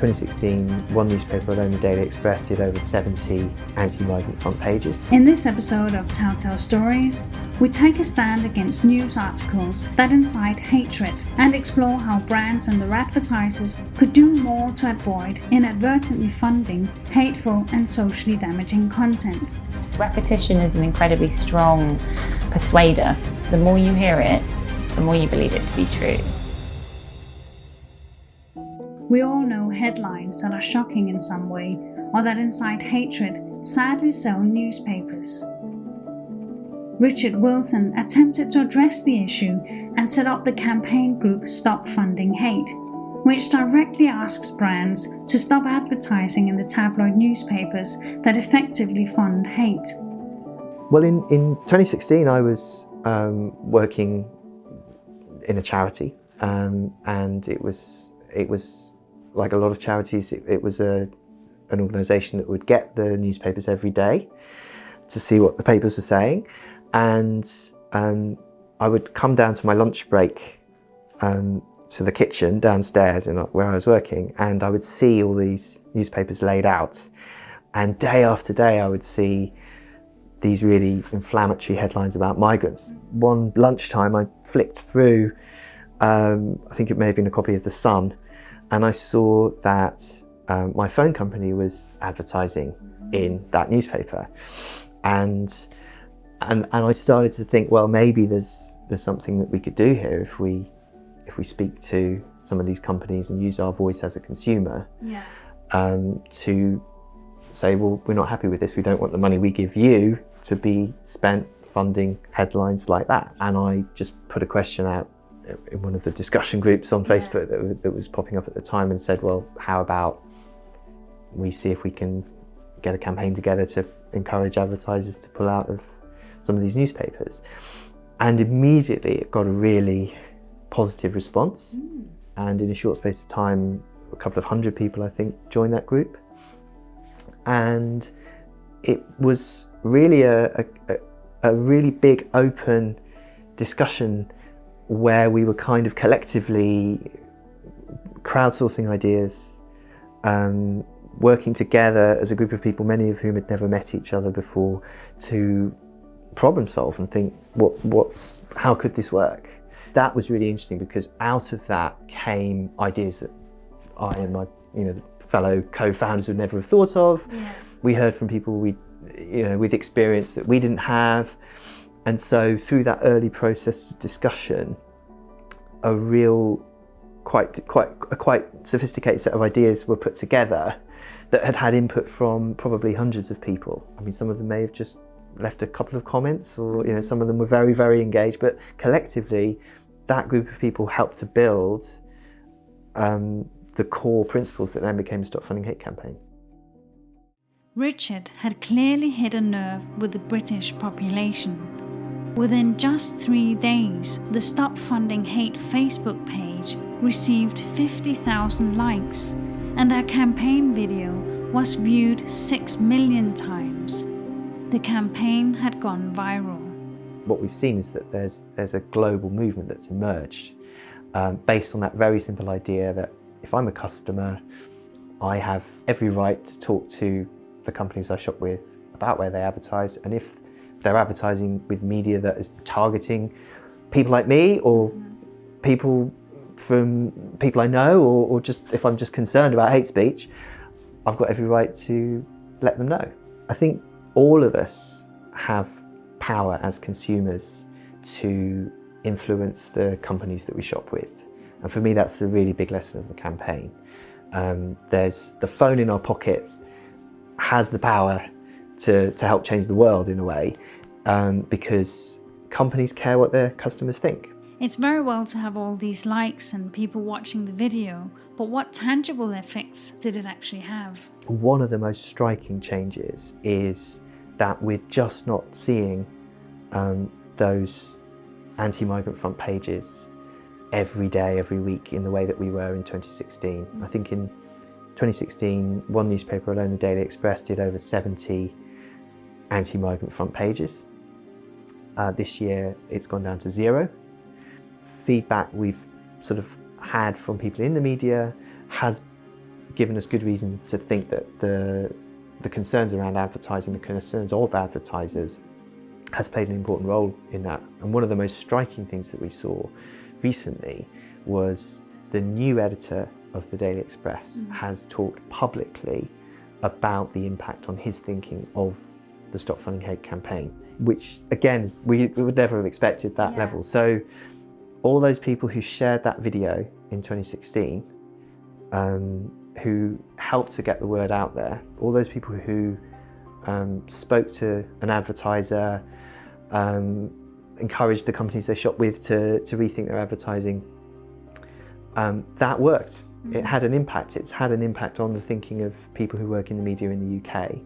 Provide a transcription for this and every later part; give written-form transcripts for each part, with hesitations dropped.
2016, one newspaper alone, the Daily Express, did over 70 anti-migrant front pages. In this episode of Telltale Stories, we take a stand against news articles that incite hatred and explore how brands and their advertisers could do more to avoid inadvertently funding hateful and socially damaging content. Repetition is an incredibly strong persuader. The more you hear it, the more you believe it to be true. We all know headlines that are shocking in some way or that incite hatred sadly sell newspapers. Richard Wilson attempted to address the issue and set up the campaign group Stop Funding Hate, which directly asks brands to stop advertising in the tabloid newspapers that effectively fund hate. Well, in 2016, I was working in a charity, and it was like a lot of charities. It was an organisation that would get the newspapers every day to see what the papers were saying, and I would come down to my lunch break to the kitchen downstairs where I was working, and I would see all these newspapers laid out, and day after day I would see these really inflammatory headlines about migrants. One lunchtime I flicked through, I think it may have been a copy of The Sun, and I saw that my phone company was advertising in that newspaper, and I started to think, well, maybe there's something that we could do here if we speak to some of these companies and use our voice as a consumer, to say, well, we're not happy with this. We don't want the money we give you to be spent funding headlines like that. And I just put a question out in one of the discussion groups on Facebook that was popping up at the time, and said, well, how about we see if we can get a campaign together to encourage advertisers to pull out of some of these newspapers. And immediately it got a really positive response. And in a short space of time, a couple of hundred people, I think, joined that group. And it was really a really big open discussion where we were kind of collectively crowdsourcing ideas, working together as a group of people, many of whom had never met each other before, to problem solve and think, how could this work? That was really interesting, because out of that came ideas that I and my fellow co-founders would never have thought of. We heard from people with experience that we didn't have. And so through that early process of discussion, a real quite sophisticated set of ideas were put together that had input from probably hundreds of people. I mean, some of them may have just left a couple of comments, or some of them were very, very engaged, but collectively that group of people helped to build the core principles that then became the Stop Funding Hate campaign. Richard had clearly hit a nerve with the British population. Within just 3 days, the Stop Funding Hate Facebook page received 50,000 likes, and their campaign video was viewed 6 million times. The campaign had gone viral. What we've seen is that there's a global movement that's emerged based on that very simple idea that if I'm a customer, I have every right to talk to the companies I shop with about where they advertise, and if they're advertising with media that is targeting people like me, or people from people I know, or just if I'm just concerned about hate speech, I've got every right to let them know. I think all of us have power as consumers to influence the companies that we shop with. And for me, that's the really big lesson of the campaign. There's the phone in our pocket has the power to help change the world in a way, because companies care what their customers think. It's very well to have all these likes and people watching the video, but what tangible effects did it actually have? One of the most striking changes is that we're just not seeing those anti-migrant front pages every day, every week in the way that we were in 2016. I think in 2016, one newspaper alone, the Daily Express, did over 70 anti-migrant front pages. This year, it's gone down to 0. Feedback we've sort of had from people in the media has given us good reason to think that the concerns around advertising, the concerns of advertisers, has played an important role in that. And one of the most striking things that we saw recently was the new editor of the Daily Express has talked publicly about the impact on his thinking of the Stop Funding Hate campaign, which again, we would never have expected that level. So all those people who shared that video in 2016, who helped to get the word out there, all those people who spoke to an advertiser, encouraged the companies they shop with to rethink their advertising, that worked. It had an impact. It's had an impact on the thinking of people who work in the media in the UK.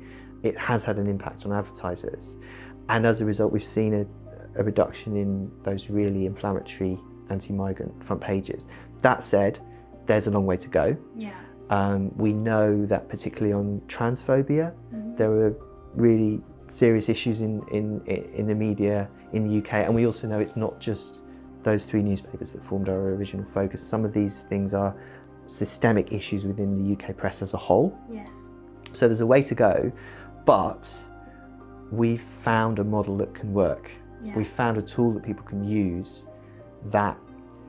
It has had an impact on advertisers. And as a result, we've seen a reduction in those really inflammatory anti-migrant front pages. That said, there's a long way to go. We know that particularly on transphobia, there were really serious issues in the media in the UK, and we also know it's not just those 3 newspapers that formed our original focus. Some of these things are systemic issues within the UK press as a whole. So there's a way to go, but we've found a model that can work. We've found a tool that people can use that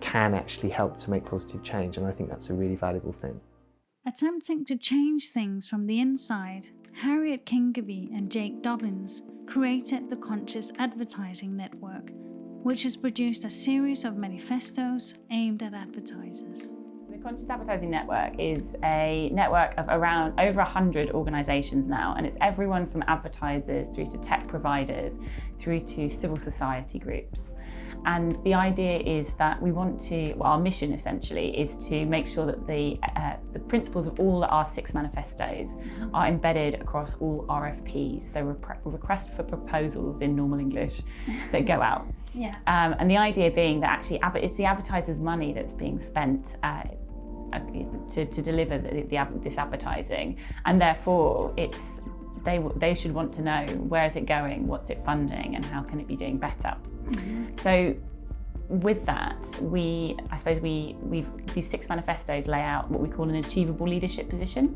can actually help to make positive change, and I think that's a really valuable thing. Attempting to change things from the inside, Harriet Kingaby and Jake Dobbins created the Conscious Advertising Network, which has produced a series of manifestos aimed at advertisers. The Conscious Advertising Network is a network of around over 100 organisations now, and it's everyone from advertisers through to tech providers through to civil society groups. And the idea is that we want to, well, our mission essentially is to make sure that the principles of all our 6 manifestos are embedded across all RFPs, so request for proposals in normal English, that go out. And the idea being that actually it's the advertisers' money that's being spent to deliver this advertising, and therefore they should want to know where is it going, what's it funding, and how can it be doing better. So with that, these 6 manifestos lay out what we call an achievable leadership position,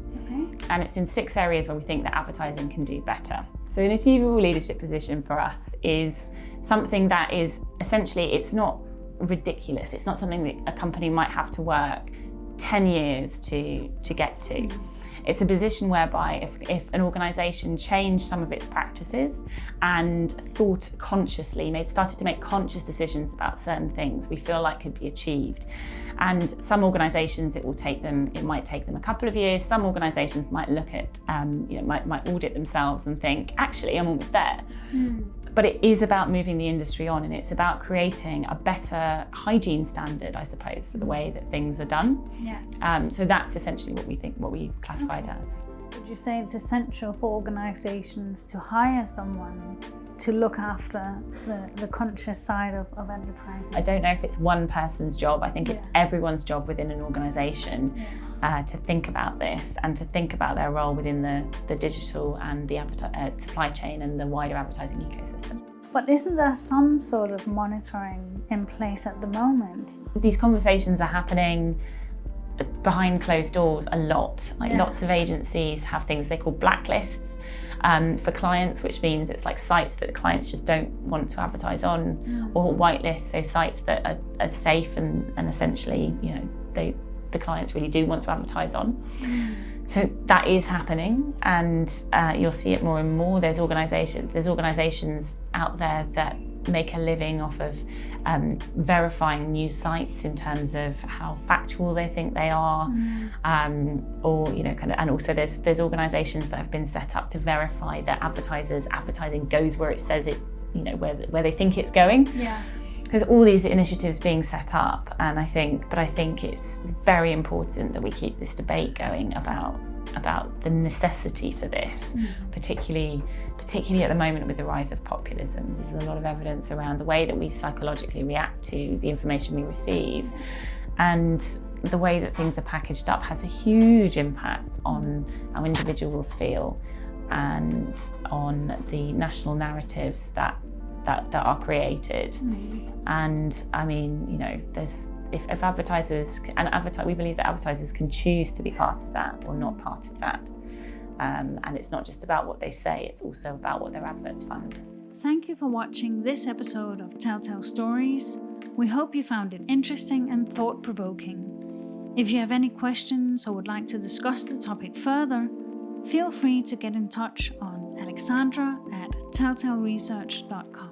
and it's in 6 areas where we think that advertising can do better. So an achievable leadership position for us is something that is essentially, it's not ridiculous. It's not something that a company might have to work 10 years to get to. It's a position whereby if an organisation changed some of its practices and thought consciously, started to make conscious decisions about certain things, we feel like could be achieved. And some organisations, it might take them a couple of years. Some organisations might look at, might audit themselves and think, actually, I'm almost there. But it is about moving the industry on, and it's about creating a better hygiene standard, I suppose, for the way that things are done. So that's essentially what we classify it as. Would you say it's essential for organisations to hire someone to look after the conscious side of advertising? I don't know if it's one person's job. I think it's everyone's job within an organisation to think about this and to think about their role within the digital and the supply chain and the wider advertising ecosystem. But isn't there some sort of monitoring in place at the moment? These conversations are happening behind closed doors a lot. Lots of agencies have things they call blacklists for clients, which means it's like sites that clients just don't want to advertise on, or whitelists, so sites that are safe and essentially, the clients really do want to advertise on. So that is happening, and you'll see it more and more. There's organisations out there that make a living off of verifying news sites in terms of how factual they think they are, and also there's organisations that have been set up to verify that advertising goes where it says it, where they think it's going. There's all these initiatives being set up, and I think it's very important that we keep this debate going about the necessity for this, particularly at the moment with the rise of populism. There's a lot of evidence around the way that we psychologically react to the information we receive, and the way that things are packaged up has a huge impact on how individuals feel and on the national narratives that are created. And I mean, if advertisers, we believe that advertisers can choose to be part of that or not part of that. And it's not just about what they say, it's also about what their adverts fund. Thank you for watching this episode of Telltale Stories. We hope you found it interesting and thought-provoking. If you have any questions or would like to discuss the topic further, feel free to get in touch on alexandra@telltaleresearch.com.